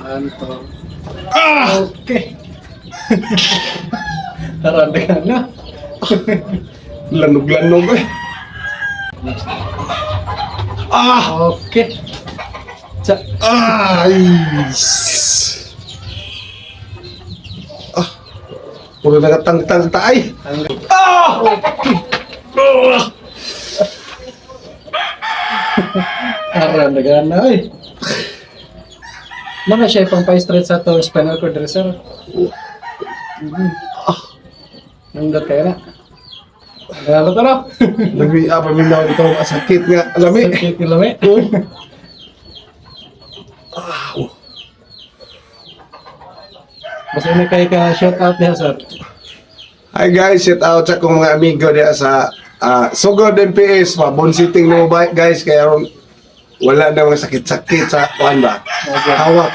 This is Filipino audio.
Anto. Okay. Tarandagan na. Lanog-lanog eh. Okay. Ay! Puro nagatang-tang taay. Tarandagan na eh. Mga siya pang pa-straight sa to spinal cord sir. Nanggat kayo na. Ano to no? Paminaw ito. Sakit nga. Lami. Kilome. Basta na kayo ka shout out niya sir. Hi guys, shout out sa akong mga amigo diya sa Sugod MPS, Bon Sitting no guys, kaya wala na mga sakit-sakit sa kuan ba. Hawak